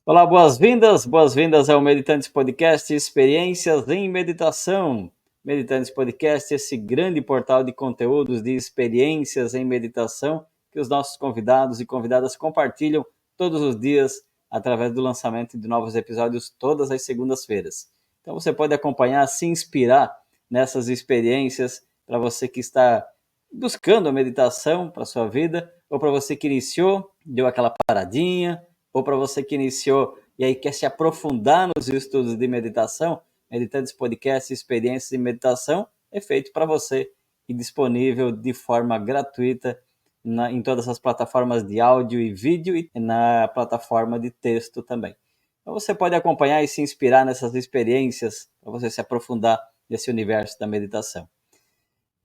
Olá, boas-vindas ao Meditantes Podcast Experiências em Meditação. Meditantes Podcast, esse grande portal de conteúdos de experiências em meditação que os nossos convidados e convidadas compartilham todos os dias através do lançamento de novos episódios todas as segundas-feiras. Então você pode acompanhar, se inspirar nessas experiências para você que está buscando a meditação para a sua vida ou para você que iniciou, deu aquela paradinha, ou para você que iniciou e aí quer se aprofundar nos estudos de meditação, Meditantes Podcast Experiências de Meditação é feito para você e disponível de forma gratuita em todas as plataformas de áudio e vídeo e na plataforma de texto também. Então você pode acompanhar e se inspirar nessas experiências para você se aprofundar nesse universo da meditação.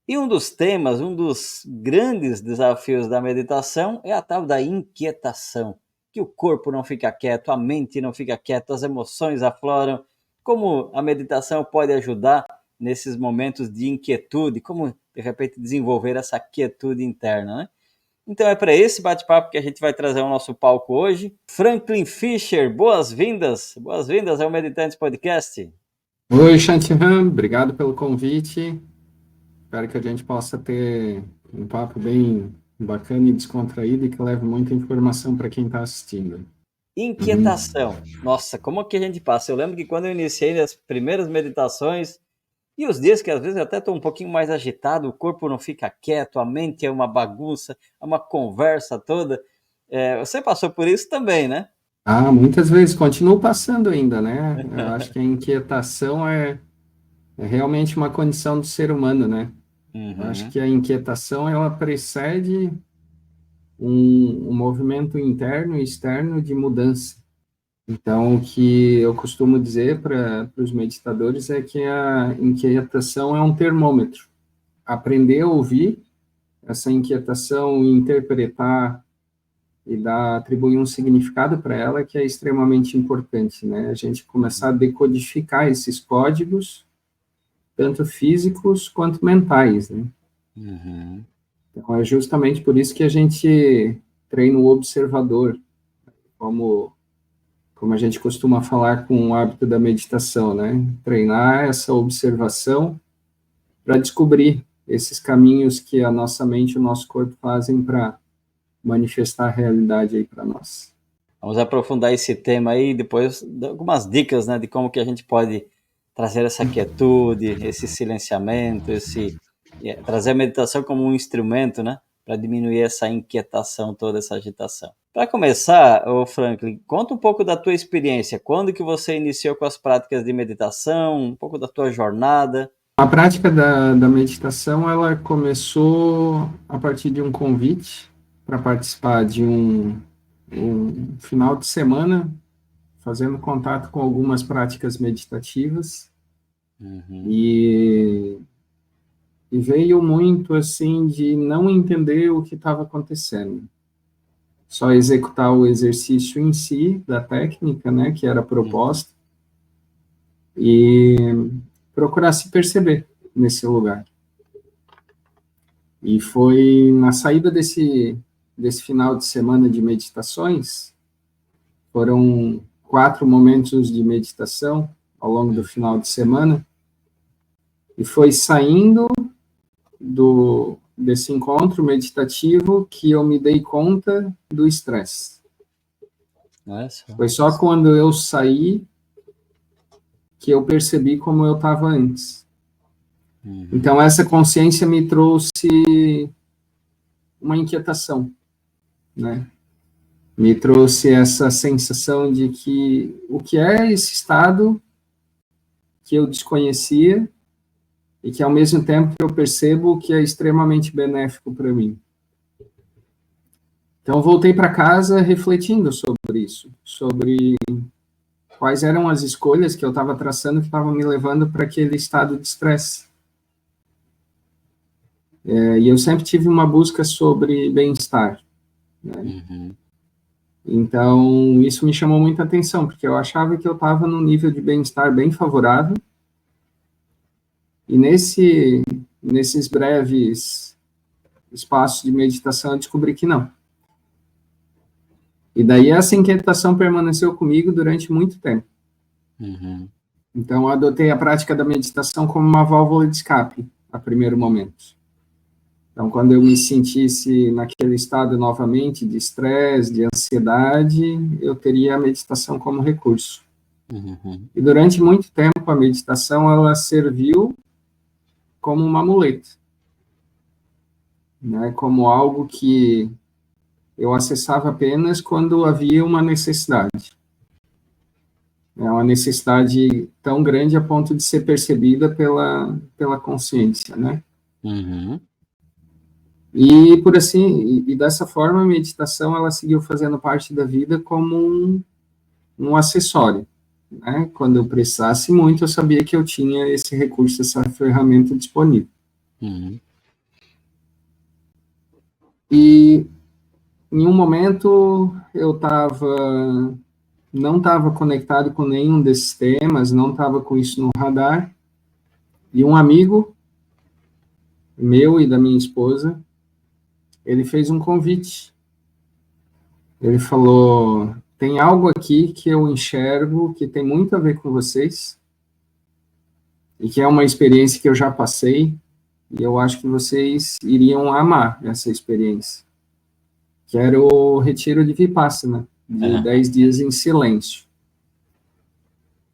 E um dos temas, um dos grandes desafios da meditação é a tal da inquietação, que o corpo não fica quieto, a mente não fica quieta, as emoções afloram. Como a meditação pode ajudar nesses momentos de inquietude, como de repente desenvolver essa quietude interna, né? Então é para esse bate-papo que a gente vai trazer ao nosso palco hoje. Franklin Fischer, boas-vindas ao Meditantes Podcast. Oi, Shantiram, obrigado pelo convite. Espero que a gente possa ter um papo bem bacana e descontraído e que leve muita informação para quem está assistindo. Inquietação. Nossa, como que a gente passa? Eu lembro que quando eu iniciei as primeiras meditações, e os dias que às vezes eu até estou um pouquinho mais agitado, o corpo não fica quieto, a mente é uma bagunça, é uma conversa toda. Você passou por isso também, né? Muitas vezes, continuo passando ainda, né? Eu acho que a inquietação é realmente uma condição do ser humano, né? Eu acho Uhum. que a inquietação, ela precede um movimento interno e externo de mudança. Então, o que eu costumo dizer para os meditadores é que a inquietação é um termômetro. Aprender a ouvir essa inquietação, interpretar e atribuir um significado para ela que é extremamente importante, né? A gente começar a decodificar esses códigos, tanto físicos quanto mentais, né? Uhum. Então, é justamente por isso que a gente treina o observador, como a gente costuma falar com o hábito da meditação, né? Treinar essa observação para descobrir esses caminhos que a nossa mente e o nosso corpo fazem para manifestar a realidade aí para nós. Vamos aprofundar esse tema aí, depois dar algumas dicas, né, de como que a gente pode trazer essa quietude, esse silenciamento, trazer a meditação como um instrumento, né, para diminuir essa inquietação, toda essa agitação. Para começar, ô Franklin, conta um pouco da tua experiência. Quando que você iniciou com as práticas de meditação? Um pouco da tua jornada? A prática da meditação, ela começou a partir de um convite para participar de um final de semana, fazendo contato com algumas práticas meditativas, Uhum. e, e veio muito assim de não entender o que estava acontecendo. Só executar o exercício em si, da técnica, né, que era Uhum. proposta, e procurar se perceber nesse lugar. E foi na saída desse final de semana de meditações, foram 4 momentos de meditação ao longo do final de semana, e foi saindo desse encontro meditativo que eu me dei conta do estresse. Olha só. Foi só quando eu saí que eu percebi como eu estava antes. Uhum. Então, essa consciência me trouxe uma inquietação, né? Me trouxe essa sensação de que o que é esse estado que eu desconhecia e que, ao mesmo tempo, eu percebo que é extremamente benéfico para mim. Então, voltei para casa refletindo sobre isso, sobre quais eram as escolhas que eu estava traçando que estavam me levando para aquele estado de estresse. E eu sempre tive uma busca sobre bem-estar, né? Uhum. Então, isso me chamou muita atenção, porque eu achava que eu estava num nível de bem-estar bem favorável, e nesses breves espaços de meditação eu descobri que não. E daí essa inquietação permaneceu comigo durante muito tempo. Uhum. Então, eu adotei a prática da meditação como uma válvula de escape, a primeiro momento. Então, quando eu me sentisse naquele estado novamente de estresse, de ansiedade, eu teria a meditação como recurso. Uhum. E durante muito tempo, a meditação, ela serviu como uma muleta, né? Como algo que eu acessava apenas quando havia uma necessidade. É uma necessidade tão grande a ponto de ser percebida pela consciência, né? Uhum. E por assim, e dessa forma a meditação ela seguiu fazendo parte da vida como um acessório, né? Quando eu precisasse muito, eu sabia que eu tinha esse recurso, essa ferramenta disponível. Uhum. E em um momento eu não estava conectado com nenhum desses temas, não estava com isso no radar, e um amigo meu e da minha esposa, ele fez um convite. Ele falou: tem algo aqui que eu enxergo que tem muito a ver com vocês e que é uma experiência que eu já passei e eu acho que vocês iriam amar essa experiência. Que era o retiro de Vipassana, de 10 dias em silêncio.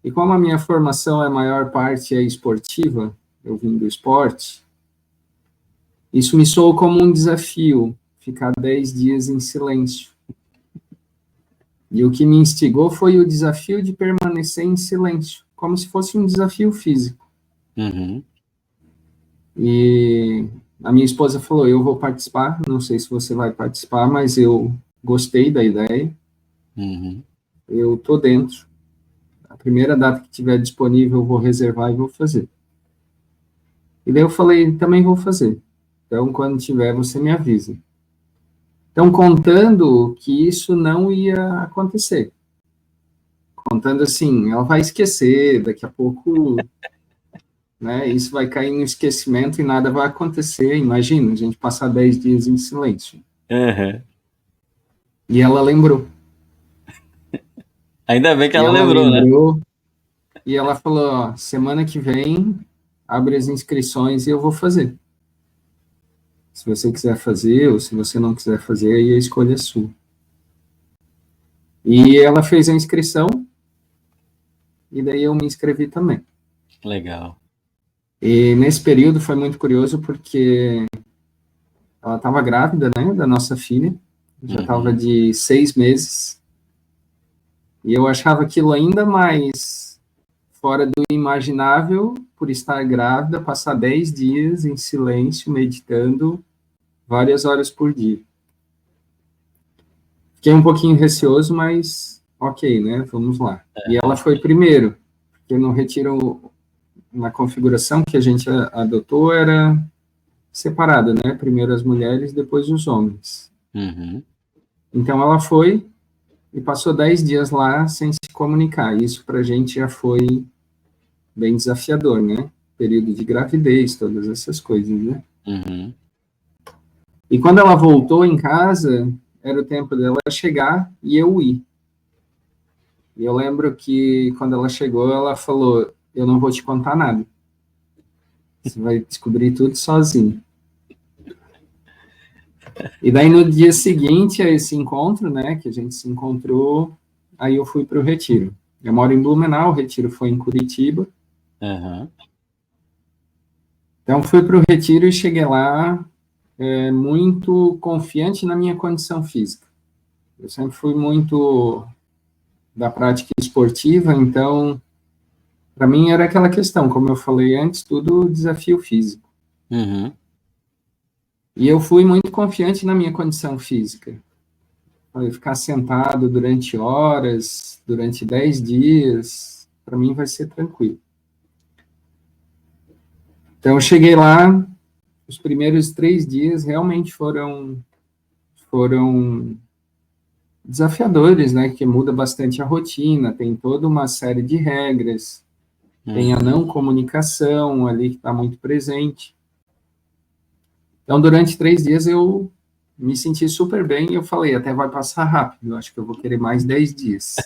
E como a minha formação, a maior parte é esportiva, eu vim do esporte, isso me soou como um desafio, ficar 10 dias em silêncio. E o que me instigou foi o desafio de permanecer em silêncio, como se fosse um desafio físico. Uhum. E a minha esposa falou: eu vou participar, não sei se você vai participar, mas eu gostei da ideia, Uhum. eu tô dentro. A primeira data que tiver disponível eu vou reservar e vou fazer. E daí eu falei: também vou fazer. Então, quando tiver, você me avisa. Então, contando que isso não ia acontecer. Contando assim, ela vai esquecer, daqui a pouco, né, isso vai cair no esquecimento e nada vai acontecer. Imagina, a gente passar 10 dias em silêncio. Uhum. E ela lembrou. Ainda bem que E ela ela lembrou, né? lembrou, e ela falou: ó, semana que vem, abre as inscrições e eu vou fazer. Se você quiser fazer, ou se você não quiser fazer, aí a escolha é sua. E ela fez a inscrição, e daí eu me inscrevi também. Legal. E nesse período foi muito curioso, porque ela estava grávida, né, da nossa filha, já estava Uhum. de 6 meses, e eu achava aquilo ainda mais fora do imaginável, por estar grávida, passar 10 dias em silêncio, meditando, várias horas por dia. Fiquei um pouquinho receoso, mas ok, né, vamos lá. E ela foi primeiro, porque no retiro, na configuração que a gente adotou, era separada, né, primeiro as mulheres, depois os homens. Uhum. Então ela foi e passou 10 dias lá sem se comunicar. Isso para a gente já foi bem desafiador, né? Período de gravidez, todas essas coisas, né? Uhum. E quando ela voltou em casa, era o tempo dela chegar e eu ir. E eu lembro que quando ela chegou, ela falou: eu não vou te contar nada. Você vai descobrir tudo sozinho. E daí no dia seguinte a esse encontro, né, que a gente se encontrou, aí eu fui para o retiro. Eu moro em Blumenau, o retiro foi em Curitiba. Uhum. Então fui para o retiro e cheguei lá muito confiante na minha condição física. Eu sempre fui muito da prática esportiva, então para mim era aquela questão, como eu falei antes, tudo desafio físico. Uhum. E eu fui muito confiante na minha condição física. Ficar sentado durante horas, durante 10 dias, para mim vai ser tranquilo. Então eu cheguei lá, os primeiros 3 dias realmente foram desafiadores, né, que muda bastante a rotina, tem toda uma série de regras, tem a Uhum. não comunicação ali que está muito presente. Então, durante 3 dias eu me senti super bem e eu falei, até vai passar rápido, eu acho que eu vou querer mais 10 dias.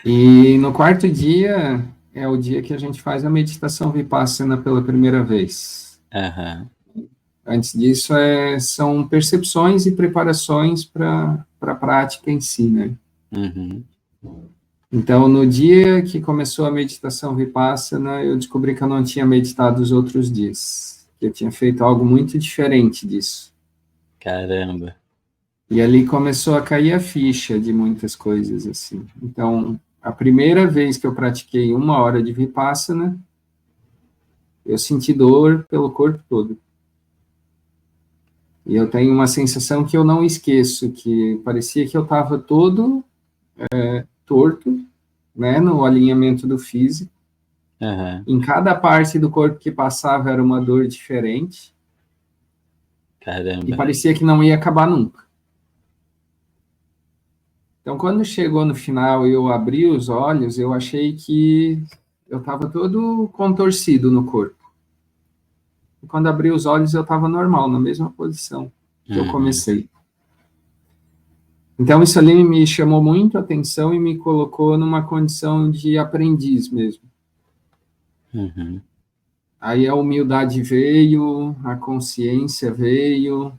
E no quarto dia é o dia que a gente faz a meditação Vipassana pela primeira vez. Aham. Antes disso, são percepções e preparações para a prática em si, né? Uhum. Então, no dia que começou a meditação Vipassana, eu descobri que eu não tinha meditado os outros dias, que eu tinha feito algo muito diferente disso. Caramba. E ali começou a cair a ficha de muitas coisas, assim. Então, a primeira vez que eu pratiquei 1 hora de Vipassana, eu senti dor pelo corpo todo. E eu tenho uma sensação que eu não esqueço, que parecia que eu estava todo torto, né, no alinhamento do físico. Aham. Em cada parte do corpo que passava era uma dor diferente. E Caramba. parecia que não ia acabar nunca. Então, quando chegou no final e eu abri os olhos, eu achei que eu estava todo contorcido no corpo. E quando abri os olhos, eu estava normal, na mesma posição que eu Uhum. comecei. Então, isso ali me chamou muito a atenção e me colocou numa condição de aprendiz mesmo. Uhum. Aí a humildade veio, a consciência veio,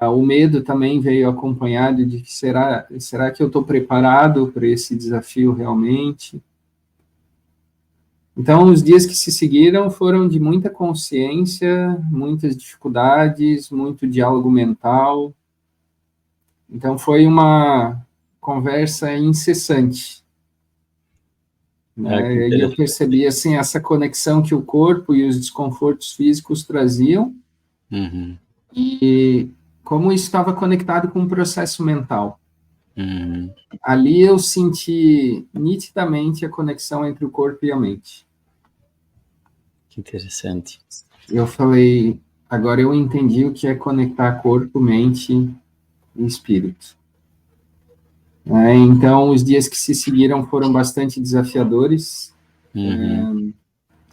o medo também veio acompanhado de que será que eu estou preparado para esse desafio realmente? Então, os dias que se seguiram foram de muita consciência, muitas dificuldades, muito diálogo mental. Então, foi uma conversa incessante, Ah, que né? E eu interessante. percebi, assim, essa conexão que o corpo e os desconfortos físicos traziam Uhum. e como isso estava conectado com o processo mental. Uhum. Ali eu senti nitidamente a conexão entre o corpo e a mente. Que interessante. Eu falei, agora eu entendi o que é conectar corpo, mente e espírito. Então, os dias que se seguiram foram bastante desafiadores. Uhum.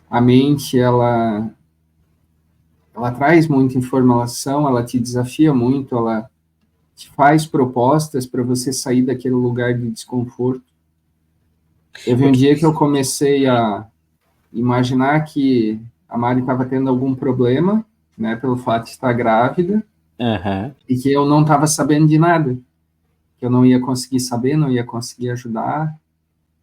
A mente, ela traz muita informação, ela te desafia muito, ela te faz propostas para você sair daquele lugar de desconforto. Teve O um que... dia que eu comecei a imaginar que a Mari estava tendo algum problema, né, pelo fato de estar grávida, Aham. e que eu não estava sabendo de nada, que eu não ia conseguir saber, não ia conseguir ajudar.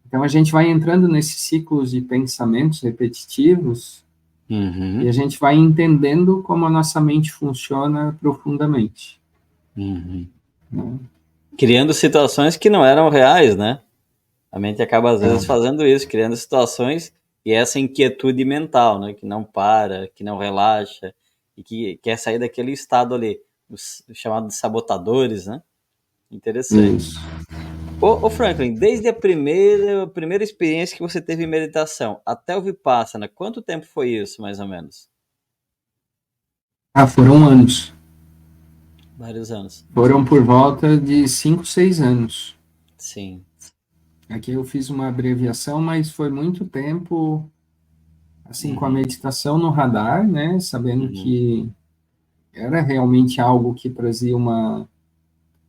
Então a gente vai entrando nesses ciclos de pensamentos repetitivos e Uhum. a gente vai entendendo como a nossa mente funciona profundamente, Uhum. né? Criando situações que não eram reais, né? A mente acaba, às vezes, É, fazendo isso, criando situações e essa inquietude mental, né? Que não para, que não relaxa e que quer sair daquele estado ali, os chamado de sabotadores, né? Interessante. isso. Ô Franklin, desde a primeira experiência que você teve em meditação até o Vipassana, quanto tempo foi isso, mais ou menos? Ah, foram anos. Vários anos. Foram por volta de 5, 6 anos. Sim. Aqui eu fiz uma abreviação, mas foi muito tempo, assim, com a Uhum. meditação no radar, né? Sabendo Uhum. que era realmente algo que trazia uma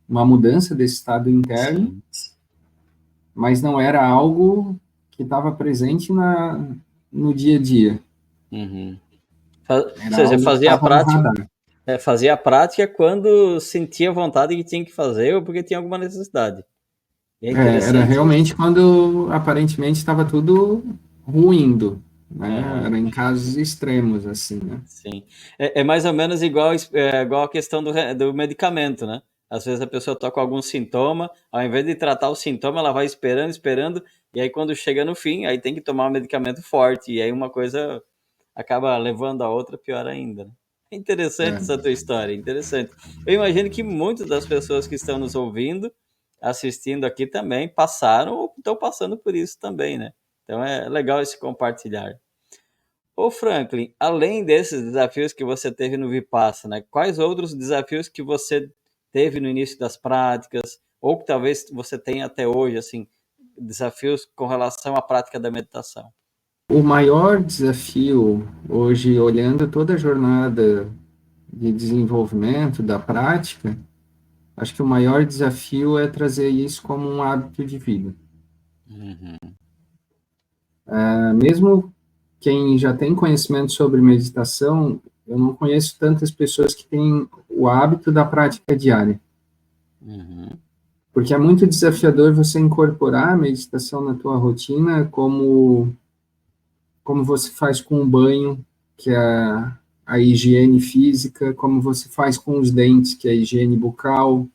mudança desse estado interno, Sim. mas não era algo que estava presente no dia a dia. Uhum. Ou Era seja, algo que estava no radar. fazia a prática quando sentia vontade que tinha que fazer ou porque tinha alguma necessidade. E é Era interessante isso. realmente quando aparentemente estava tudo ruindo, né? Aham. Era em casos extremos, assim, né? Sim. É mais ou menos igual a questão do medicamento, né? Às vezes a pessoa está com algum sintoma, ao invés de tratar o sintoma, ela vai esperando, esperando, e aí quando chega no fim, aí tem que tomar um medicamento forte, e aí uma coisa acaba levando a outra pior ainda, né? É interessante essa É, tua história, interessante. Eu imagino que muitas das pessoas que estão nos ouvindo, assistindo aqui também, passaram ou estão passando por isso também, né? Então é legal esse compartilhar. Ô Franklin, além desses desafios que você teve no Vipassana, quais outros desafios que você teve no início das práticas, ou que talvez você tenha até hoje, assim, desafios com relação à prática da meditação? o maior desafio hoje, olhando toda a jornada, de desenvolvimento, da prática, acho que o maior desafio é trazer isso como um hábito de vida. Mesmo quem já tem conhecimento sobre meditação, eu não conheço tantas pessoas que têm o hábito da prática diária. Porque é muito desafiador você incorporar a meditação na tua rotina como você faz com o banho, que é a higiene física, como você faz com os dentes, que é a higiene bucal.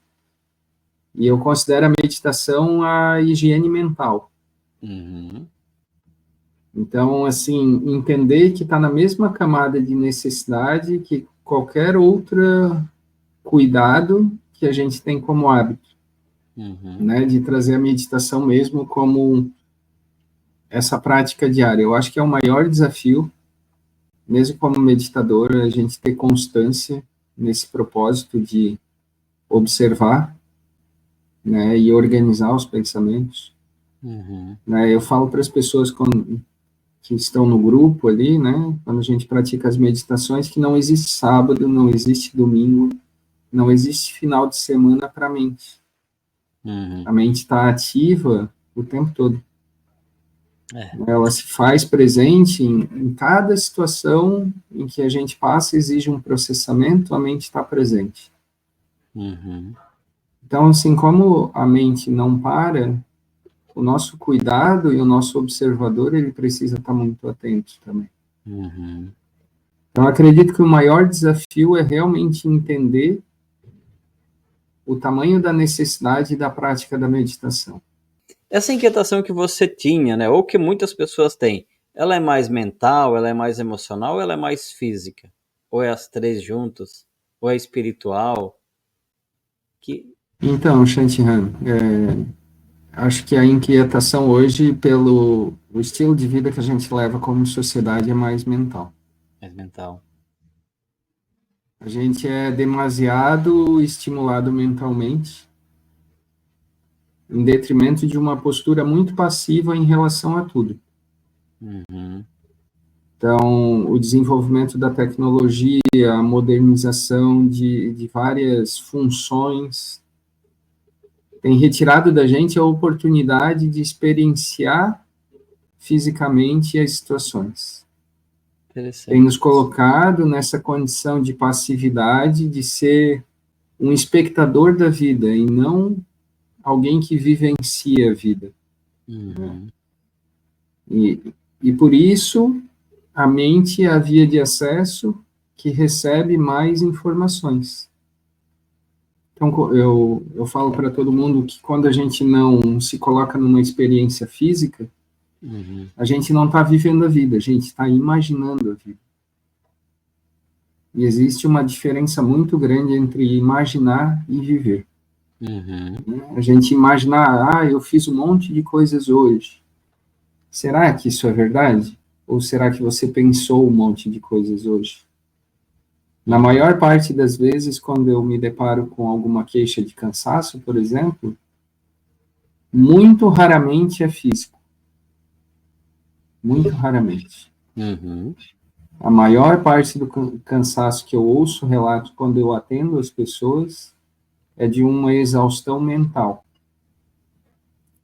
E eu considero a meditação a higiene mental. Então, assim, entender que está na mesma camada de necessidade que qualquer outro cuidado que a gente tem como hábito, né, de trazer a meditação mesmo como essa prática diária. Eu acho que é o maior desafio, mesmo como meditador, a gente ter constância nesse propósito de observar, né, e organizar os pensamentos. Né, eu falo para as pessoas que estão no grupo ali, né, quando a gente pratica as meditações, que não existe sábado, não existe domingo, não existe final de semana para a mente. A mente está ativa o tempo todo. Ela se faz presente em cada situação em que a gente passa, exige um processamento, a mente está presente. Então, assim, como a mente não para, o nosso cuidado e o nosso observador, ele precisa estar muito atento também. Então, acredito que o maior desafio é realmente entender o tamanho da necessidade da prática da meditação. Essa inquietação que você tinha, né, ou que muitas pessoas têm, ela é mais mental, ela é mais emocional, ou ela é mais física? Ou é as três juntas? Ou é espiritual? Então, Shantihan, acho que a inquietação hoje, pelo o estilo de vida que a gente leva como sociedade, é mais mental. Mais mental. A gente é demasiado estimulado mentalmente, em detrimento de uma postura muito passiva em relação a tudo. Então, o desenvolvimento da tecnologia, a modernização de várias funções, tem retirado da gente a oportunidade de experienciar fisicamente as situações. Tem nos colocado nessa condição de passividade, de ser um espectador da vida e não alguém que vivencia a vida. E por isso, a mente é a via de acesso que recebe mais informações. Então, eu falo para todo mundo que quando a gente não se coloca numa experiência física, a gente não está vivendo a vida, a gente está imaginando a vida. E existe uma diferença muito grande entre imaginar e viver. A gente imaginar, eu fiz um monte de coisas hoje. Será que isso é verdade? Ou será que você pensou um monte de coisas hoje? Na maior parte das vezes, quando eu me deparo com alguma queixa de cansaço, por exemplo, muito raramente é físico. Muito raramente. A maior parte do cansaço que eu ouço relato quando eu atendo as pessoas é de uma exaustão mental.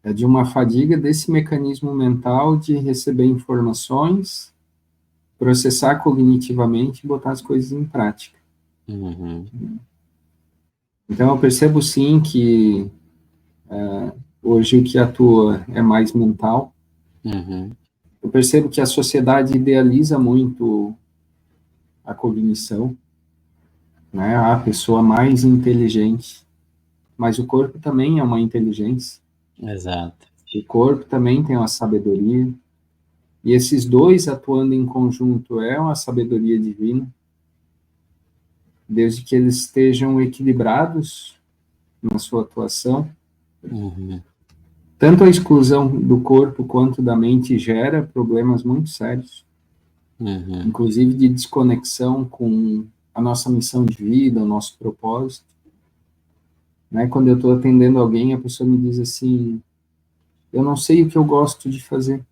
É de uma fadiga desse mecanismo mental de receber informações, processar cognitivamente e botar as coisas em prática. Então, eu percebo sim que hoje o que atua é mais mental. Eu percebo que a sociedade idealiza muito a cognição, né? A pessoa mais inteligente, mas o corpo também é uma inteligência. Exato. O corpo também tem uma sabedoria, e esses dois atuando em conjunto é uma sabedoria divina, desde que eles estejam equilibrados na sua atuação. Tanto a exclusão do corpo quanto da mente gera problemas muito sérios, inclusive de desconexão com a nossa missão de vida, o nosso propósito. Né? Quando eu estou atendendo alguém, a pessoa me diz assim, eu não sei o que eu gosto de fazer.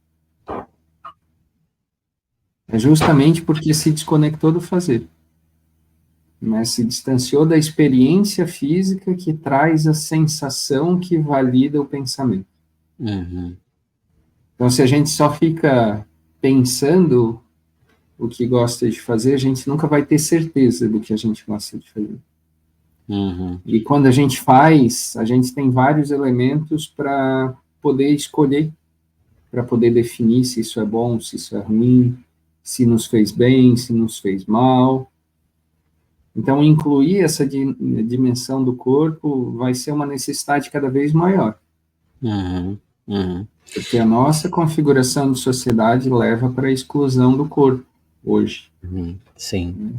É justamente porque se desconectou do fazer. né? Se distanciou da experiência física que traz a sensação que valida o pensamento. Uhum. Então, se a gente só fica pensando o que gosta de fazer, a gente nunca vai ter certeza do que a gente gosta de fazer. Uhum. E quando a gente faz, a gente tem vários elementos para poder escolher, para poder definir se isso é bom, se isso é ruim, se nos fez bem, se nos fez mal. Então, incluir essa dimensão do corpo vai ser uma necessidade cada vez maior. Uhum. Uhum. Porque a nossa configuração de sociedade leva para a exclusão do corpo, hoje. Uhum. Sim.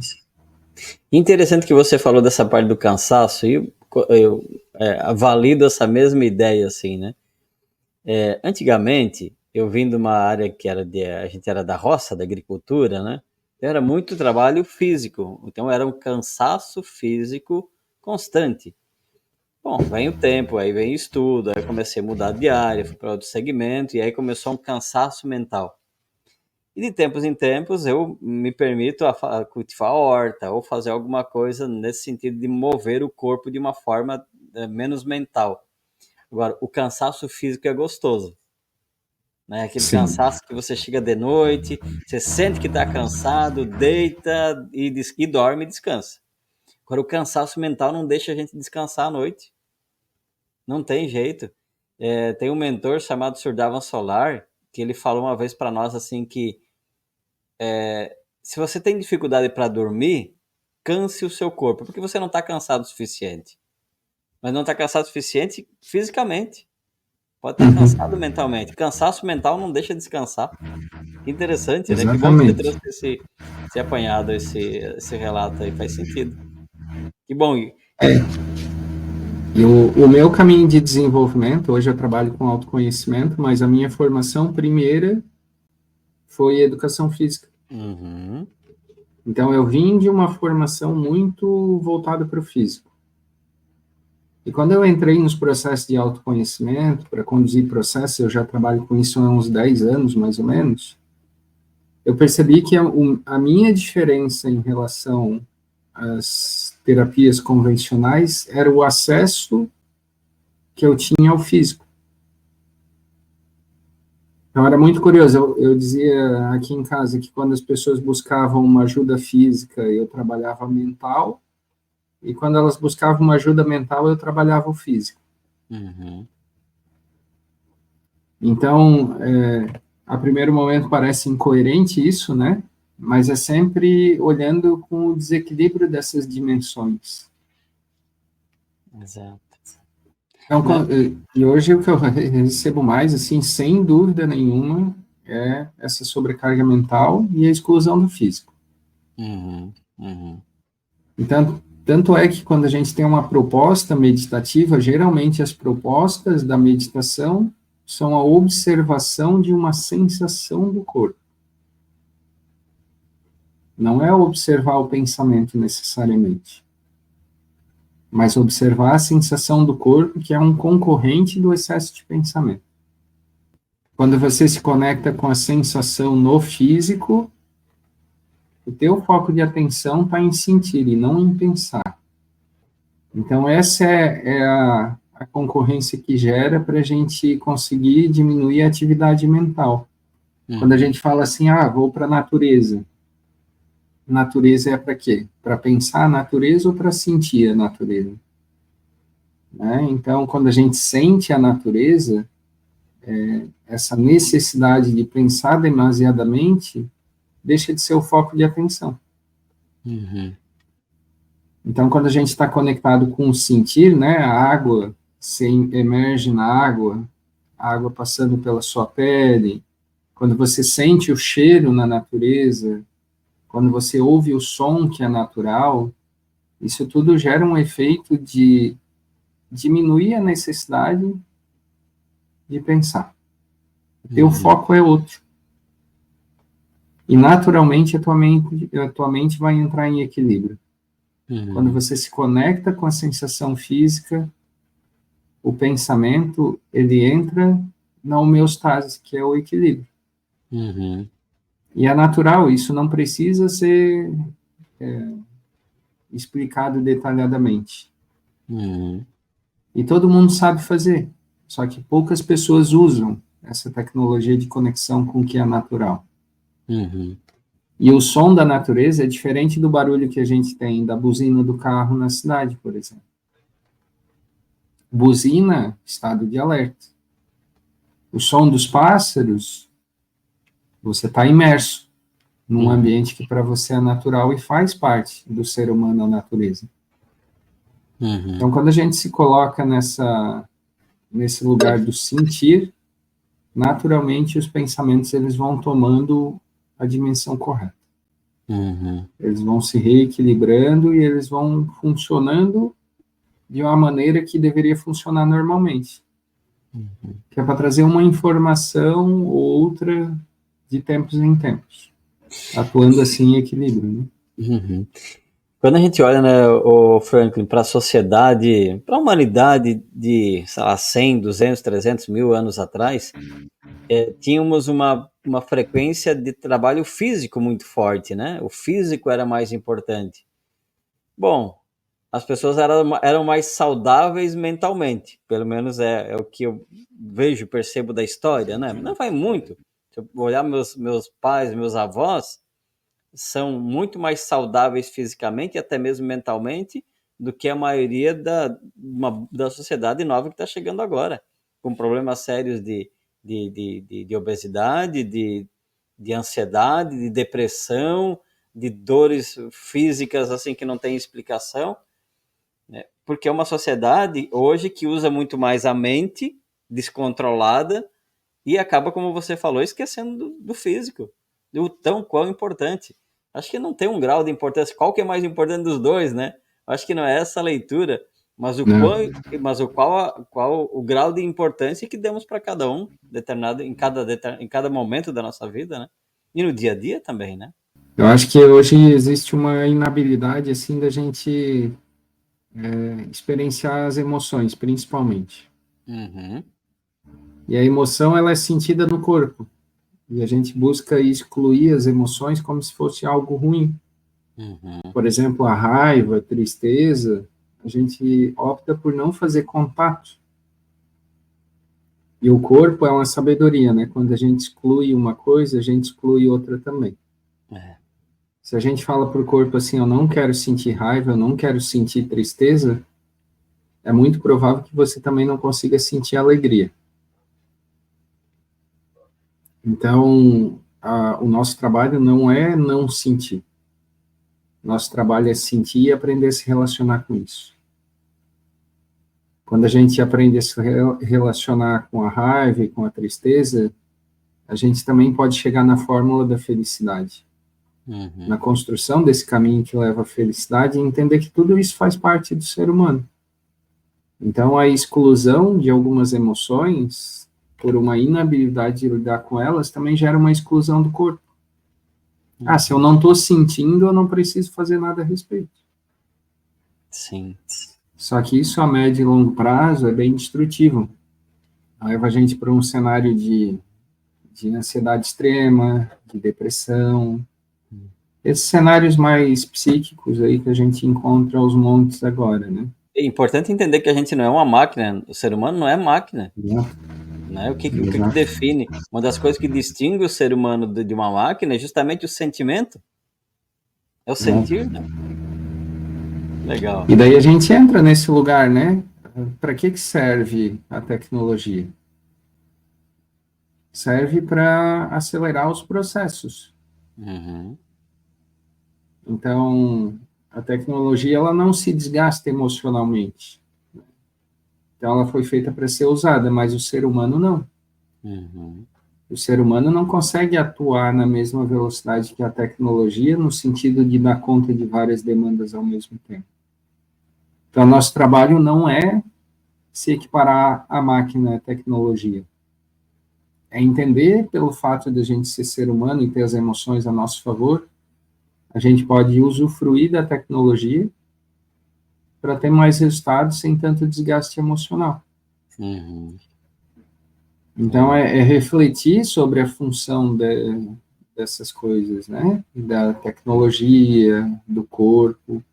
Interessante que você falou dessa parte do cansaço, e eu valido essa mesma ideia, assim, né? Antigamente, eu vim de uma área que a gente era da roça, da agricultura, né? Era muito trabalho físico, então era um cansaço físico constante. Bom, vem o tempo, aí vem o estudo, aí eu comecei a mudar de área, fui para outro segmento, e aí começou um cansaço mental. E de tempos em tempos eu me permito a cultivar a horta ou fazer alguma coisa nesse sentido de mover o corpo de uma forma menos mental. Agora, o cansaço físico é gostoso, né? Aquele Sim. cansaço que você chega de noite, você sente que está cansado, deita e dorme e descansa. Agora, o cansaço mental não deixa a gente descansar à noite. Não tem jeito. Tem um mentor chamado Surdavan Solar, que ele falou uma vez para nós assim que se você tem dificuldade para dormir, canse o seu corpo, porque você não está cansado o suficiente. Mas não está cansado o suficiente fisicamente. Pode estar cansado mentalmente. Cansaço mental não deixa descansar. Que interessante, né? Que bom que você Exatamente. trouxe esse apanhado, esse relato aí. Faz sentido. Que bom. E o meu caminho de desenvolvimento, hoje eu trabalho com autoconhecimento, mas a minha formação primeira foi educação física. Uhum. Então, eu vim de uma formação muito voltada para o físico. E quando eu entrei nos processos de autoconhecimento, para conduzir processos, eu já trabalho com isso há uns 10 anos, mais ou menos, eu percebi que a minha diferença em relação às terapias convencionais era o acesso que eu tinha ao físico. Então, era muito curioso. Eu dizia aqui em casa que quando as pessoas buscavam uma ajuda física, eu trabalhava mental, e quando elas buscavam uma ajuda mental, eu trabalhava o físico. Uhum. Então, a primeiro momento parece incoerente isso, né? Mas é sempre olhando com o desequilíbrio dessas dimensões. Exato. Então, Né? e hoje o que eu recebo mais, assim, sem dúvida nenhuma, é essa sobrecarga mental e a exclusão do físico. Uhum. Uhum. Então, tanto é que quando a gente tem uma proposta meditativa, geralmente as propostas da meditação são a observação de uma sensação do corpo. Não é observar o pensamento necessariamente, mas observar a sensação do corpo, que é um concorrente do excesso de pensamento. Quando você se conecta com a sensação no físico, o teu foco de atenção está em sentir e não em pensar. Então, essa é a concorrência que gera para a gente conseguir diminuir a atividade mental. Quando a Uhum. gente fala assim, vou para a natureza. Natureza é para quê? Para pensar a natureza ou para sentir a natureza? Né? Então, quando a gente sente a natureza, essa necessidade de pensar demasiadamente deixa de ser o foco de atenção. Uhum. Então, quando a gente está conectado com o sentir, né, a água, você emerge na água, a água passando pela sua pele, quando você sente o cheiro na natureza, quando você ouve o som que é natural, isso tudo gera um efeito de diminuir a necessidade de pensar. O teu Uhum. foco é outro. E naturalmente a tua mente vai entrar em equilíbrio. Quando Uhum. você se conecta com a sensação física, o pensamento, ele entra na homeostase, que é o equilíbrio. Uhum. E é natural, isso não precisa ser explicado detalhadamente. Uhum. E todo mundo sabe fazer, só que poucas pessoas usam essa tecnologia de conexão com o que é natural. Uhum. E o som da natureza é diferente do barulho que a gente tem da buzina do carro na cidade, por exemplo. Buzina, estado de alerta. O som dos pássaros, você está imerso num ambiente que para você é natural e faz parte do ser humano, a natureza. Uhum. Então, quando a gente se coloca nesse lugar do sentir, naturalmente os pensamentos eles vão tomando a dimensão correta. Uhum. Eles vão se reequilibrando e eles vão funcionando de uma maneira que deveria funcionar normalmente. Que é para trazer uma informação ou outra de tempos em tempos, atuando assim em equilíbrio, né? Uhum. Quando a gente olha, né, o Franklin, para a sociedade, para a humanidade de, sei lá, 100, 200, 300 mil anos atrás, tínhamos uma frequência de trabalho físico muito forte, né? O físico era mais importante. Bom, as pessoas eram mais saudáveis mentalmente, pelo menos é o que eu vejo, percebo da história, né? Não vai muito. Se eu olhar meus pais, meus avós, são muito mais saudáveis fisicamente e até mesmo mentalmente do que a maioria da sociedade nova que está chegando agora, com problemas sérios de obesidade, de ansiedade, de depressão, de dores físicas assim que não tem explicação, né? Porque é uma sociedade hoje que usa muito mais a mente descontrolada e acaba, como você falou, esquecendo do físico, do tão quão importante. Acho que não tem um grau de importância, qual que é mais importante dos dois, né? Acho que não é essa a leitura, mas qual o grau de importância que demos para cada um, determinado em cada momento da nossa vida, né? E no dia a dia também, né? Eu acho que hoje existe uma inabilidade assim da gente experienciar as emoções, principalmente. Uhum. E a emoção ela é sentida no corpo. E a gente busca excluir as emoções como se fosse algo ruim. Uhum. Por exemplo, a raiva, a tristeza, a gente opta por não fazer contato. E o corpo é uma sabedoria, né? Quando a gente exclui uma coisa, a gente exclui outra também. É. Se a gente fala para o corpo assim, eu não quero sentir raiva, eu não quero sentir tristeza, é muito provável que você também não consiga sentir alegria. Então, o nosso trabalho não é não sentir. Nosso trabalho é sentir e aprender a se relacionar com isso. Quando a gente aprende a se relacionar com a raiva e com a tristeza, a gente também pode chegar na fórmula da felicidade. Uhum. Na construção desse caminho que leva à felicidade e entender que tudo isso faz parte do ser humano. Então, a exclusão de algumas emoções, por uma inabilidade de lidar com elas, também gera uma exclusão do corpo. Se eu não estou sentindo, eu não preciso fazer nada a respeito. Sim. Só que isso, a médio e longo prazo, é bem destrutivo. Leva a gente para um cenário de ansiedade extrema, de depressão. Esses cenários mais psíquicos aí que a gente encontra aos montes agora, né? É importante entender que a gente não é uma máquina, o ser humano não é máquina. Né? O que define? Uma das coisas que distingue o ser humano de uma máquina é justamente o sentimento. É o sentir, né? Legal. E daí a gente entra nesse lugar, né? Para que serve a tecnologia? Serve para acelerar os processos. Uhum. Então, a tecnologia ela não se desgasta emocionalmente. Então, ela foi feita para ser usada, mas o ser humano não. Uhum. O ser humano não consegue atuar na mesma velocidade que a tecnologia, no sentido de dar conta de várias demandas ao mesmo tempo. Então, nosso trabalho não é se equiparar à máquina, à tecnologia. É entender, pelo fato de a gente ser humano e ter as emoções a nosso favor, a gente pode usufruir da tecnologia para ter mais resultados sem tanto desgaste emocional. Uhum. Então, é refletir sobre a função dessas coisas, né? Da tecnologia, do corpo,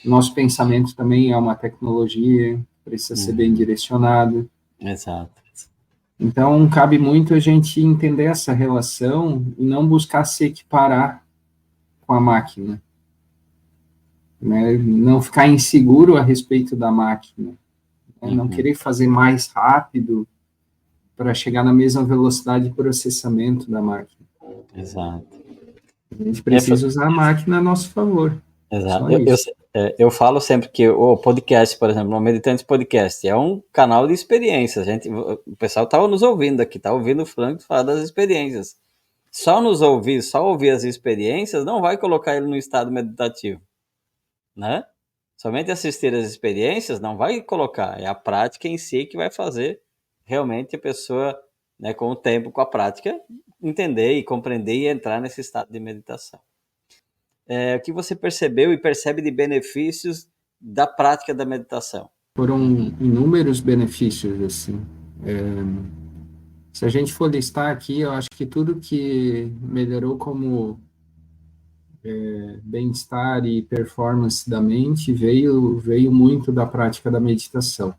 Nosso pensamento também é uma tecnologia, precisa ser bem direcionado. Exato. Então, cabe muito a gente entender essa relação e não buscar se equiparar com a máquina, né? Não ficar inseguro a respeito da máquina, né? Não querer fazer mais rápido para chegar na mesma velocidade de processamento da máquina. Exato. A gente precisa usar a máquina a nosso favor. Exato. Só isso. Eu falo sempre que o podcast, por exemplo, o Meditantes Podcast, é um canal de experiências. O pessoal estava nos ouvindo aqui, está ouvindo o Franco falar das experiências. Só ouvir as experiências, não vai colocar ele no estado meditativo, né? Somente assistir as experiências não vai colocar. É a prática em si que vai fazer realmente a pessoa, né, com o tempo, com a prática, entender e compreender e entrar nesse estado de meditação. O que você percebeu e percebe de benefícios da prática da meditação? Foram inúmeros benefícios, assim. Se a gente for listar aqui, eu acho que tudo que melhorou como bem-estar e performance da mente veio muito da prática da meditação.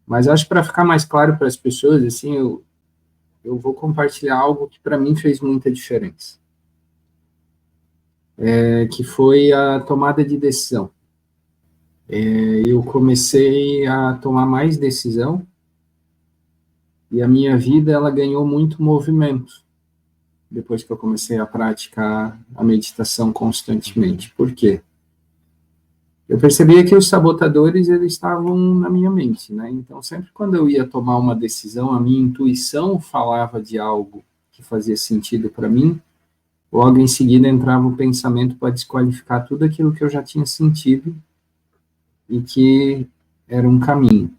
Mas acho que para ficar mais claro para as pessoas, assim, eu vou compartilhar algo que para mim fez muita diferença. Que foi a tomada de decisão. Eu comecei a tomar mais decisão e a minha vida ela ganhou muito movimento depois que eu comecei a praticar a meditação constantemente. Por quê? Eu percebia que os sabotadores eles estavam na minha mente, né? Então, sempre quando eu ia tomar uma decisão, a minha intuição falava de algo que fazia sentido para mim, logo em seguida entrava o pensamento para desqualificar tudo aquilo que eu já tinha sentido e que era um caminho.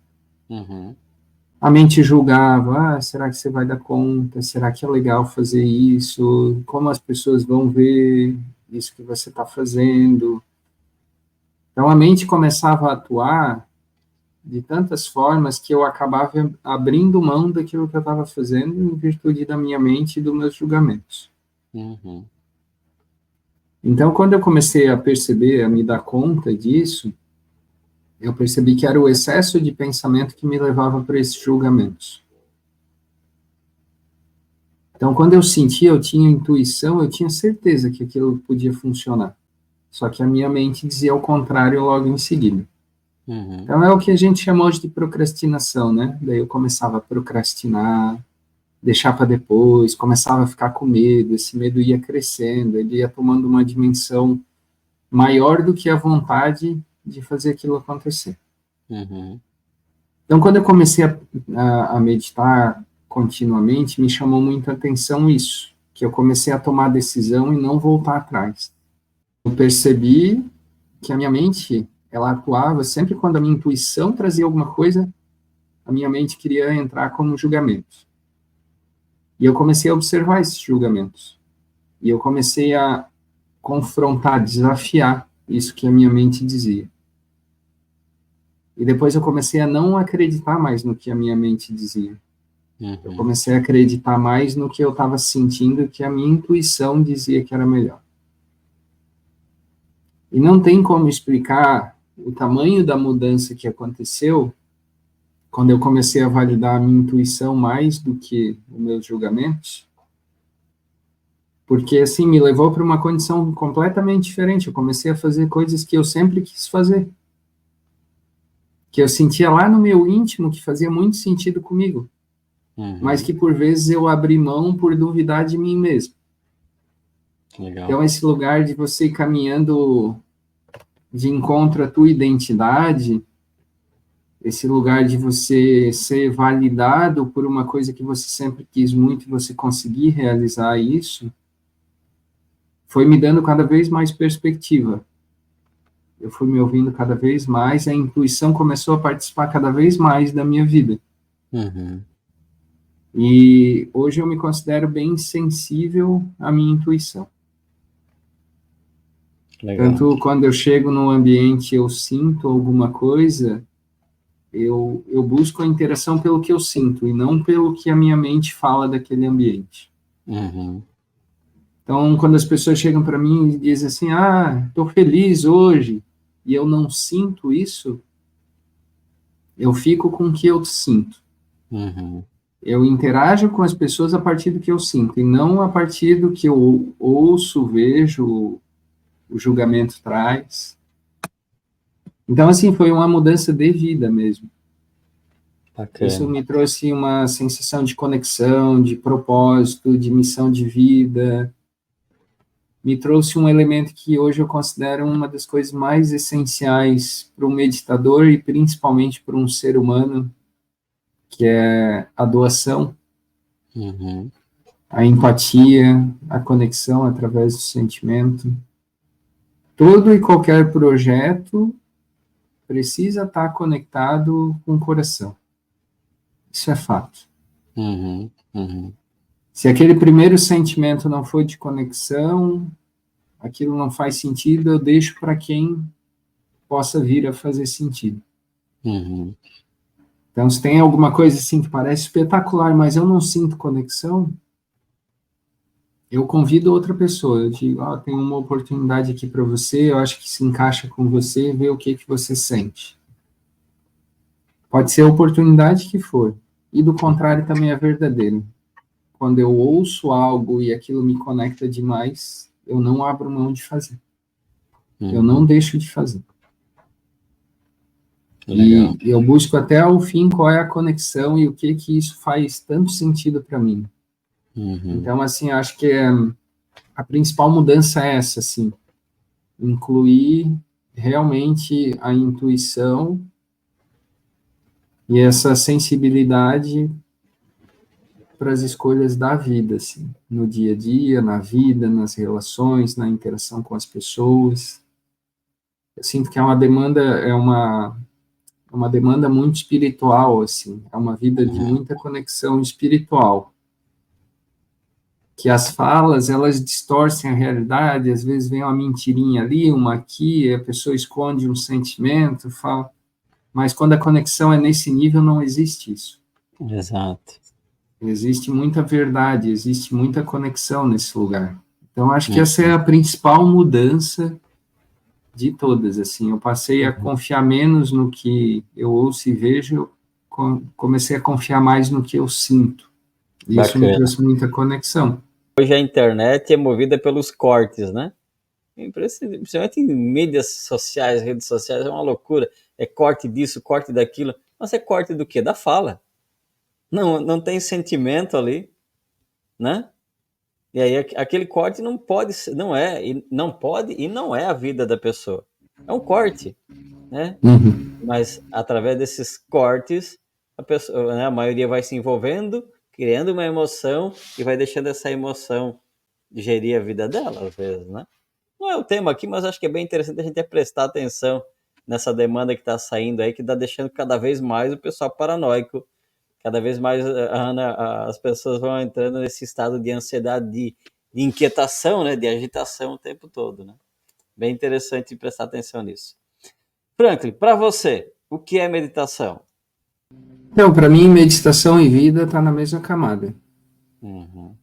A mente julgava, será que você vai dar conta? Será que é legal fazer isso? Como as pessoas vão ver isso que você está fazendo? Então, a mente começava a atuar de tantas formas que eu acabava abrindo mão daquilo que eu estava fazendo em virtude da minha mente e dos meus julgamentos. Então, quando eu comecei a perceber, a me dar conta disso, eu percebi que era o excesso de pensamento que me levava para esses julgamentos. Então, quando eu sentia, eu tinha intuição, eu tinha certeza que aquilo podia funcionar. Só que a minha mente dizia o contrário logo em seguida. Então, é o que a gente chama hoje de procrastinação, né? Daí eu começava a procrastinar, deixar para depois, começava a ficar com medo, esse medo ia crescendo, ele ia tomando uma dimensão maior do que a vontade de fazer aquilo acontecer. Então, quando eu comecei a meditar continuamente, me chamou muita atenção isso, que eu comecei a tomar decisão e não voltar atrás. Eu percebi que a minha mente, ela atuava sempre quando a minha intuição trazia alguma coisa, a minha mente queria entrar como julgamento. E eu comecei a observar esses julgamentos. E eu comecei a confrontar, desafiar isso que a minha mente dizia. E depois eu comecei a não acreditar mais no que a minha mente dizia. Eu comecei a acreditar mais no que eu estava sentindo, que a minha intuição dizia que era melhor. E não tem como explicar o tamanho da mudança que aconteceu quando eu comecei a validar a minha intuição mais do que os meus julgamentos, porque, assim, me levou para uma condição completamente diferente. Eu comecei a fazer coisas que eu sempre quis fazer, que eu sentia lá no meu íntimo que fazia muito sentido comigo, mas que, por vezes, eu abri mão por duvidar de mim mesmo. Legal. Então, esse lugar de você ir caminhando de encontro à tua identidade, esse lugar de você ser validado por uma coisa que você sempre quis muito e você conseguir realizar isso, foi me dando cada vez mais perspectiva. Eu fui me ouvindo cada vez mais, a intuição começou a participar cada vez mais da minha vida. E hoje eu me considero bem sensível à minha intuição. Legal. Tanto quando eu chego num ambiente eu sinto alguma coisa, eu busco a interação pelo que eu sinto e não pelo que a minha mente fala daquele ambiente. Então, quando as pessoas chegam para mim e dizem assim, estou feliz hoje, e eu não sinto isso, eu fico com o que eu sinto. Uhum. Eu interajo com as pessoas a partir do que eu sinto, e não a partir do que eu ouço, vejo, o julgamento traz. Então, assim, foi uma mudança de vida mesmo. Isso Bacana. me trouxe uma sensação de conexão, de propósito, de missão de vida. Me trouxe um elemento que hoje eu considero uma das coisas mais essenciais para um meditador e principalmente para um ser humano, que é a doação, Uhum. a empatia, a conexão através do sentimento. Todo e qualquer projeto precisa estar conectado com o coração. Isso é fato. Uhum. Uhum. Se aquele primeiro sentimento não for de conexão, aquilo não faz sentido, eu deixo para quem possa vir a fazer sentido. Uhum. Então, se tem alguma coisa assim que parece espetacular, mas eu não sinto conexão, eu convido outra pessoa. Eu digo, tem uma oportunidade aqui para você, eu acho que se encaixa com você, vê o que você sente. Pode ser a oportunidade que for. E do contrário também é verdadeiro. Quando eu ouço algo e aquilo me conecta demais, eu não abro mão de fazer. Eu não Uhum. deixo de fazer. Legal. E eu busco até ao fim qual é a conexão e o que isso faz tanto sentido para mim. Uhum. Então, assim, acho que a principal mudança é essa, assim, incluir realmente a intuição e essa sensibilidade para as escolhas da vida, assim, no dia a dia, na vida, nas relações, na interação com as pessoas. Eu sinto que é uma demanda muito espiritual, assim, é uma vida de Uhum. muita conexão espiritual, que as falas, elas distorcem a realidade, às vezes vem uma mentirinha ali, uma aqui, a pessoa esconde um sentimento, fala, mas quando a conexão é nesse nível, não existe isso. Exato. Existe muita verdade, existe muita conexão nesse lugar. Então, acho que essa é Uhum. a principal mudança de todas, assim, eu passei a Uhum. confiar menos no que eu ouço e vejo, eu comecei a confiar mais no que eu sinto. E isso me Bacana. trouxe muita conexão. Hoje a internet é movida pelos cortes, né? Principalmente em mídias sociais, redes sociais, é uma loucura. É corte disso, corte daquilo. Mas é corte do quê? Da fala. Não, não tem sentimento ali, né? E aí aquele corte não pode, não é, e não pode e não é a vida da pessoa. É um corte, né? Uhum. Mas através desses cortes, a pessoa, né, a maioria vai se envolvendo, criando uma emoção e vai deixando essa emoção gerir a vida dela, às vezes, né? Não é o tema aqui, mas acho que é bem interessante a gente prestar atenção nessa demanda que está saindo aí, que está deixando cada vez mais o pessoal paranoico, cada vez mais as pessoas vão entrando nesse estado de ansiedade, de inquietação, né, de agitação o tempo todo, né? Bem interessante prestar atenção nisso. Franklin, para você, o que é meditação? Então, para mim, meditação e vida está na mesma camada. Uhum.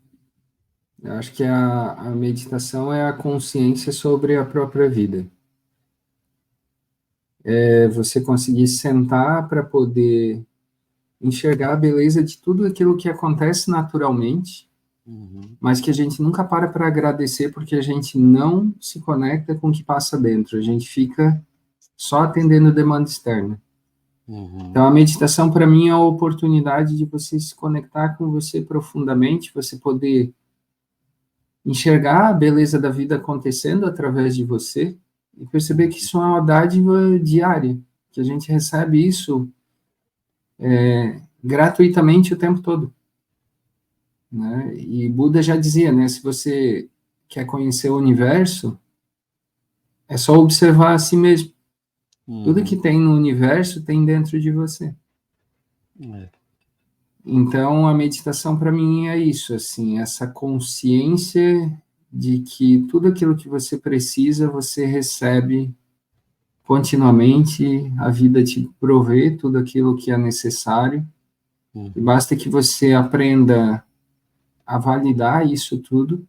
Eu acho que a meditação é a consciência sobre a própria vida. É você conseguir sentar para poder enxergar a beleza de tudo aquilo que acontece naturalmente, Uhum. mas que a gente nunca para agradecer porque a gente não se conecta com o que passa dentro. A gente fica só atendendo demanda externa. Uhum. Então, a meditação, para mim, é a oportunidade de você se conectar com você profundamente, você poder enxergar a beleza da vida acontecendo através de você e perceber que isso é uma dádiva diária, que a gente recebe isso gratuitamente o tempo todo, né? E Buda já dizia, né, se você quer conhecer o universo, é só observar a si mesmo. Tudo que Uhum. tem no universo tem dentro de você. É. Então, a meditação para mim é isso, assim, essa consciência de que tudo aquilo que você precisa, você recebe continuamente, a vida te provê tudo aquilo que é necessário, e Uhum. basta que você aprenda a validar isso tudo,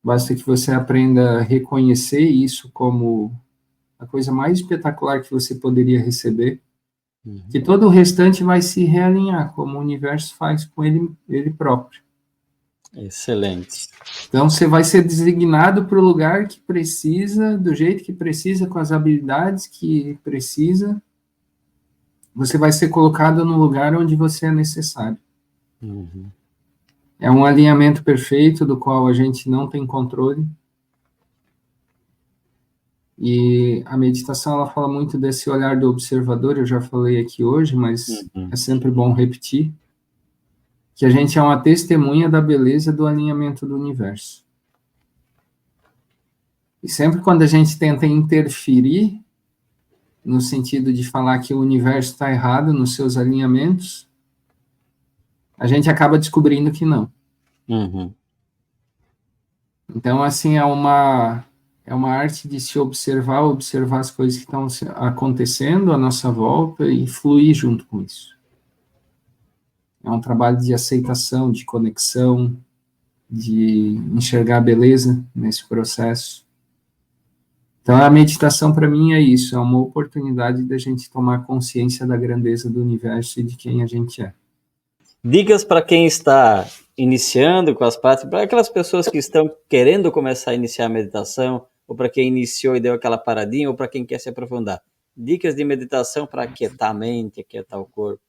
basta que você aprenda a reconhecer isso como a coisa mais espetacular que você poderia receber, que todo o restante vai se realinhar, como o universo faz com ele próprio. Excelente. Então, você vai ser designado para o lugar que precisa, do jeito que precisa, com as habilidades que precisa. Você vai ser colocado no lugar onde você é necessário. É um alinhamento perfeito do qual a gente não tem controle. E a meditação, ela fala muito desse olhar do observador, eu já falei aqui hoje, mas é sempre bom repetir, que a gente é uma testemunha da beleza do alinhamento do universo. E sempre quando a gente tenta interferir, no sentido de falar que o universo está errado nos seus alinhamentos, a gente acaba descobrindo que não. Então, assim, é uma arte de se observar as coisas que estão acontecendo à nossa volta e fluir junto com isso. É um trabalho de aceitação, de conexão, de enxergar a beleza nesse processo. Então, a meditação, para mim, é isso, é uma oportunidade da gente tomar consciência da grandeza do universo e de quem a gente é. Dicas para quem está iniciando com as práticas, para aquelas pessoas que estão querendo começar a iniciar a meditação, ou para quem iniciou e deu aquela paradinha, ou para quem quer se aprofundar. Dicas de meditação para aquietar a mente, aquietar o corpo.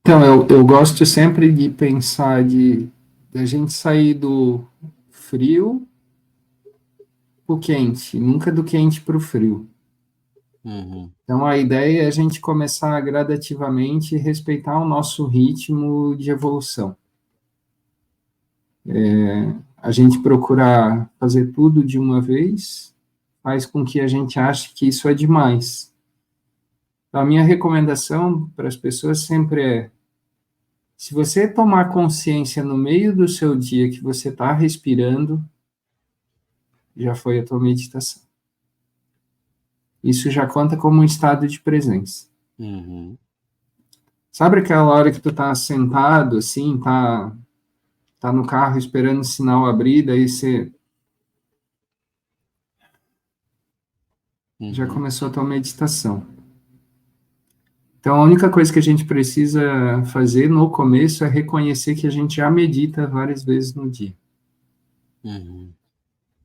Então, eu gosto sempre de pensar a gente sair do frio para o quente, nunca do quente para o frio. Então, a ideia é a gente começar gradativamente e respeitar o nosso ritmo de evolução. A gente procurar fazer tudo de uma vez faz com que a gente ache que isso é demais. Então, a minha recomendação para as pessoas sempre é: se você tomar consciência no meio do seu dia que você está respirando, já foi a tua meditação. Isso já conta como um estado de presença. Sabe aquela hora que tu tá sentado, assim, tá no carro esperando o sinal abrir, daí você já começou a tua meditação. Então, a única coisa que a gente precisa fazer no começo é reconhecer que a gente já medita várias vezes no dia.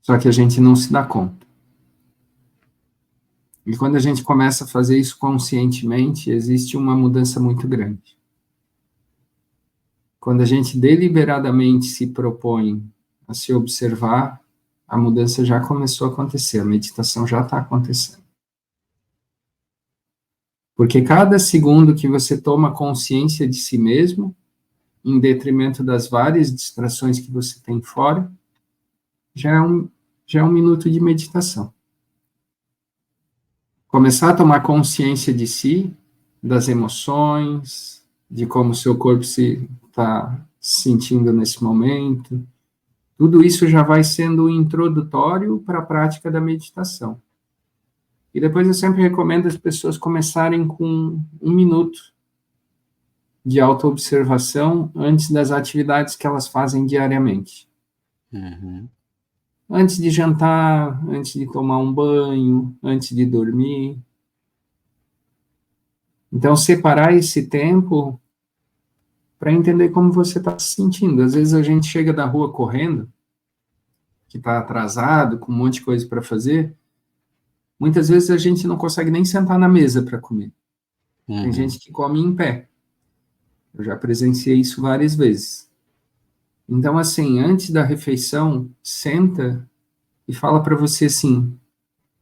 Só que a gente não se dá conta. E quando a gente começa a fazer isso conscientemente, existe uma mudança muito grande. Quando a gente deliberadamente se propõe a se observar, a mudança já começou a acontecer, a meditação já está acontecendo. Porque cada segundo que você toma consciência de si mesmo, em detrimento das várias distrações que você tem fora, já é um minuto de meditação. Começar a tomar consciência de si, das emoções, de como o seu corpo está se sentindo nesse momento, tudo isso já vai sendo introdutório para a prática da meditação. E depois eu sempre recomendo as pessoas começarem com 1 minuto de autoobservação antes das atividades que elas fazem diariamente. Antes de jantar, antes de tomar um banho, antes de dormir. Então, separar esse tempo para entender como você está se sentindo. Às vezes a gente chega da rua correndo, que está atrasado, com um monte de coisa para fazer. Muitas vezes a gente não consegue nem sentar na mesa para comer. Tem gente que come em pé. Eu já presenciei isso várias vezes. Então, assim, antes da refeição, senta e fala para você assim: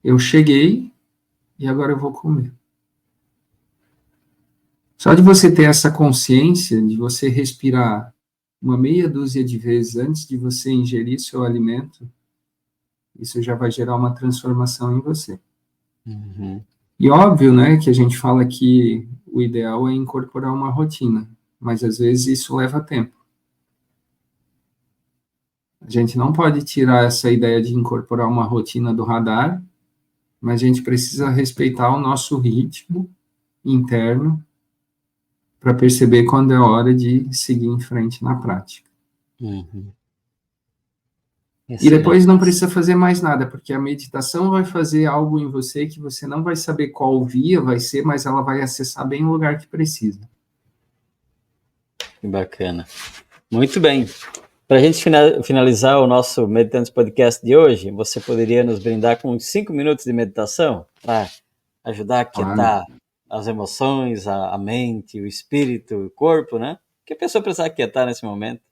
eu cheguei e agora eu vou comer. Só de você ter essa consciência, de você respirar uma meia dúzia de vezes antes de você ingerir seu alimento, isso já vai gerar uma transformação em você. E óbvio, né, que a gente fala que o ideal é incorporar uma rotina, mas às vezes isso leva tempo. A gente não pode tirar essa ideia de incorporar uma rotina do radar, mas a gente precisa respeitar o nosso ritmo interno para perceber quando é hora de seguir em frente na prática. E depois Excelente. não precisa fazer mais nada, porque a meditação vai fazer algo em você que você não vai saber qual via vai ser, mas ela vai acessar bem o lugar que precisa. Que bacana. Muito bem. Para a gente finalizar o nosso Meditantes Podcast de hoje, você poderia nos brindar com uns 5 minutos de meditação para ajudar a Claro. quietar as emoções, a mente, o espírito, o corpo, né? Que a pessoa precisa quietar nesse momento.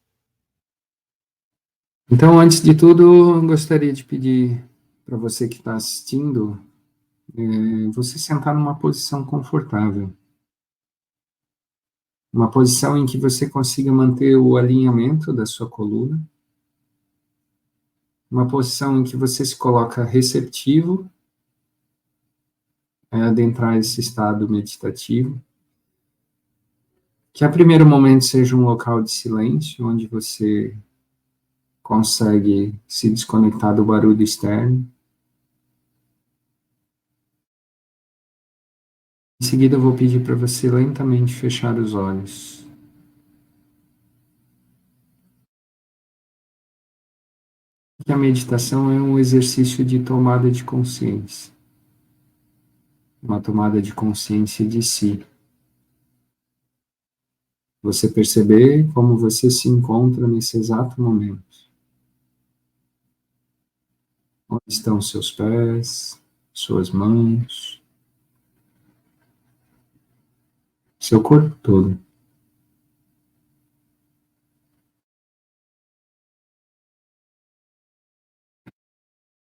Então, antes de tudo, eu gostaria de pedir para você que está assistindo, você sentar numa posição confortável. Uma posição em que você consiga manter o alinhamento da sua coluna. Uma posição em que você se coloca receptivo a adentrar esse estado meditativo. Que a primeiro momento seja um local de silêncio, onde você consegue se desconectar do barulho externo. Em seguida, eu vou pedir para você lentamente fechar os olhos. Que a meditação é um exercício de tomada de consciência. Uma tomada de consciência de si. Você perceber como você se encontra nesse exato momento. Onde estão seus pés, suas mãos, seu corpo todo.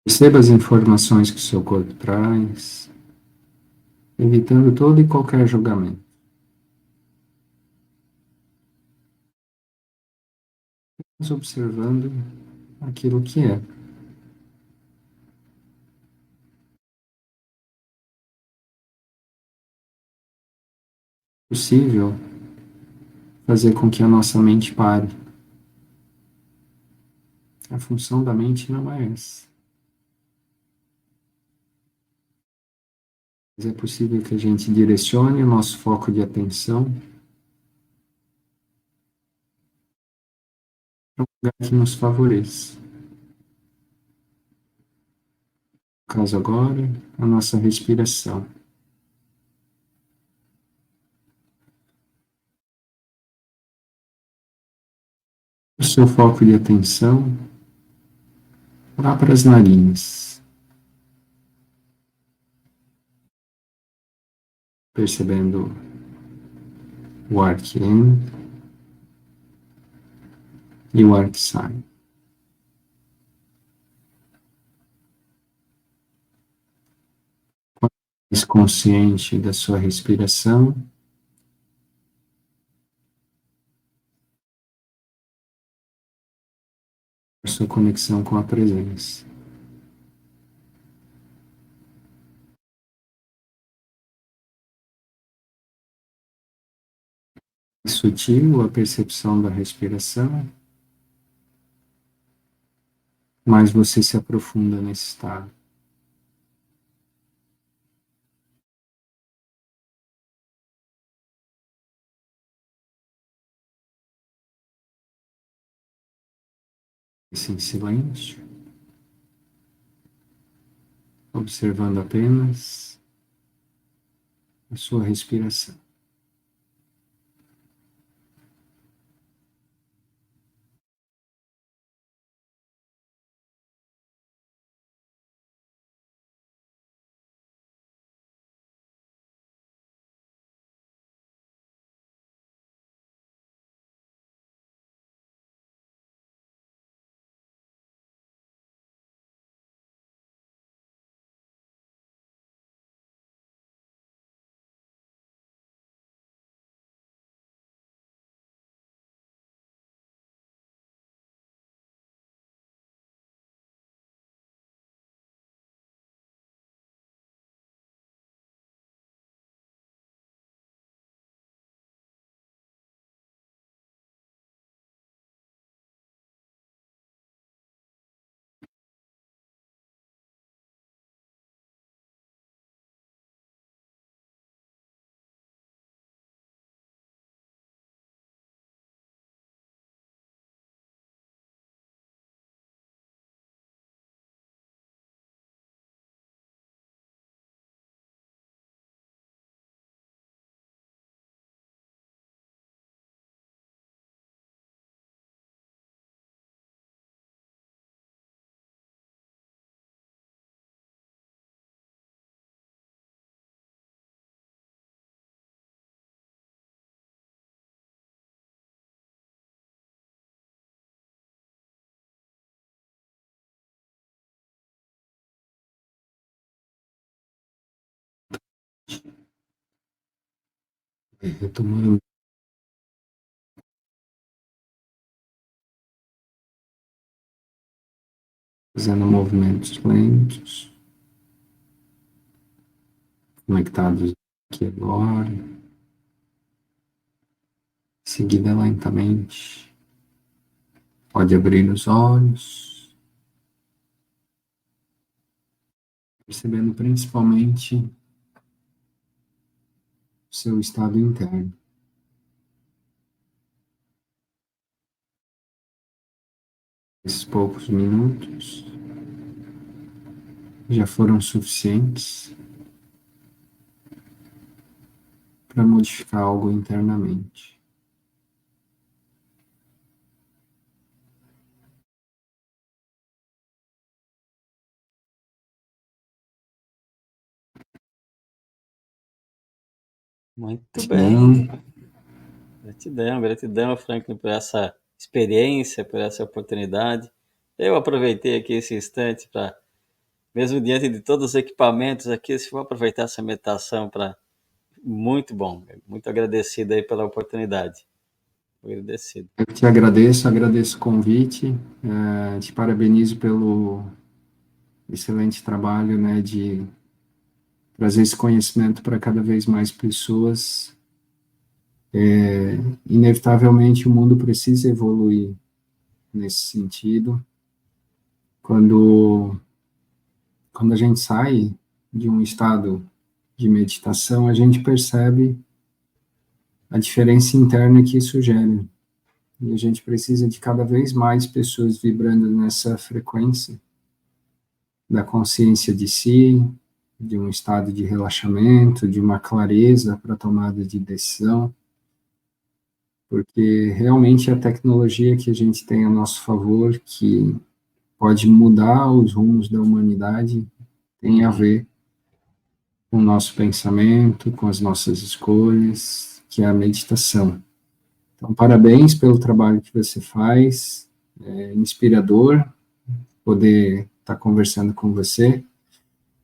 Perceba as informações que o seu corpo traz, evitando todo e qualquer julgamento. Mas observando aquilo que é. Possível fazer com que a nossa mente pare. A função da mente não é essa. Mas é possível que a gente direcione o nosso foco de atenção para um lugar que nos favoreça. No caso agora, a nossa respiração. O seu foco de atenção lá para as narinas, percebendo o ar que entra e o ar que sai. Mais consciente da sua respiração, a sua conexão com a presença. É sutil a percepção da respiração, mas você se aprofunda nesse estado. Esse em silêncio, observando apenas a sua respiração. Retomando, fazendo movimentos lentos, conectados aqui agora. Em seguida, lentamente, pode abrir os olhos, percebendo principalmente o seu estado interno. Esses poucos minutos já foram suficientes para modificar algo internamente. Muito bem. Gratidão, Franklin, por essa experiência, por essa oportunidade. Eu aproveitei aqui esse instante para, mesmo diante de todos os equipamentos aqui, se vou aproveitar essa meditação para... Muito bom, muito agradecido aí pela oportunidade. Agradecido. Eu te agradeço o convite, te parabenizo pelo excelente trabalho, né, de trazer esse conhecimento para cada vez mais pessoas. Inevitavelmente o mundo precisa evoluir nesse sentido. Quando a gente sai de um estado de meditação, a gente percebe a diferença interna que isso gera. E a gente precisa de cada vez mais pessoas vibrando nessa frequência da consciência de si, de um estado de relaxamento, de uma clareza para a tomada de decisão, porque realmente a tecnologia que a gente tem a nosso favor, que pode mudar os rumos da humanidade, tem a ver com o nosso pensamento, com as nossas escolhas, que é a meditação. Então, parabéns pelo trabalho que você faz, é inspirador poder estar conversando com você,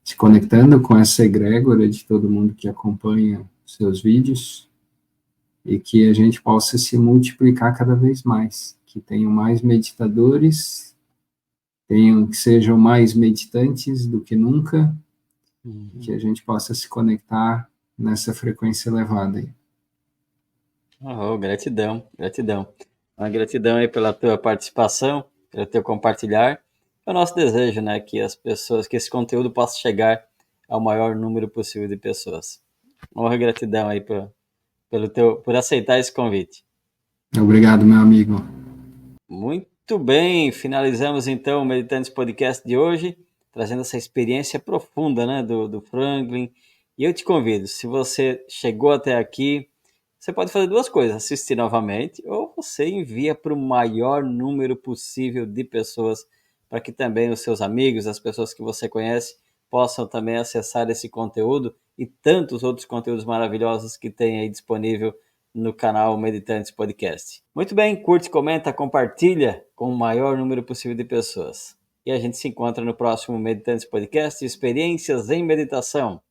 se conectando com essa egrégora de todo mundo que acompanha seus vídeos, e que a gente possa se multiplicar cada vez mais, que tenham mais meditadores, que sejam mais meditantes do que nunca, que a gente possa se conectar nessa frequência elevada aí. Gratidão. Uma gratidão aí pela tua participação, pelo teu compartilhar. É o nosso desejo, né, que esse conteúdo possa chegar ao maior número possível de pessoas. Uma gratidão aí por aceitar esse convite. Obrigado, meu amigo. Muito bem, finalizamos então o Meditantes Podcast de hoje, trazendo essa experiência profunda, né, do Franklin. E eu te convido, se você chegou até aqui, você pode fazer duas coisas: assistir novamente, ou você envia para o maior número possível de pessoas, para que também os seus amigos, as pessoas que você conhece, possam também acessar esse conteúdo e tantos outros conteúdos maravilhosos que tem aí disponível no canal Meditantes Podcast. Muito bem, curte, comenta, compartilha com o maior número possível de pessoas. E a gente se encontra no próximo Meditantes Podcast, Experiências em Meditação.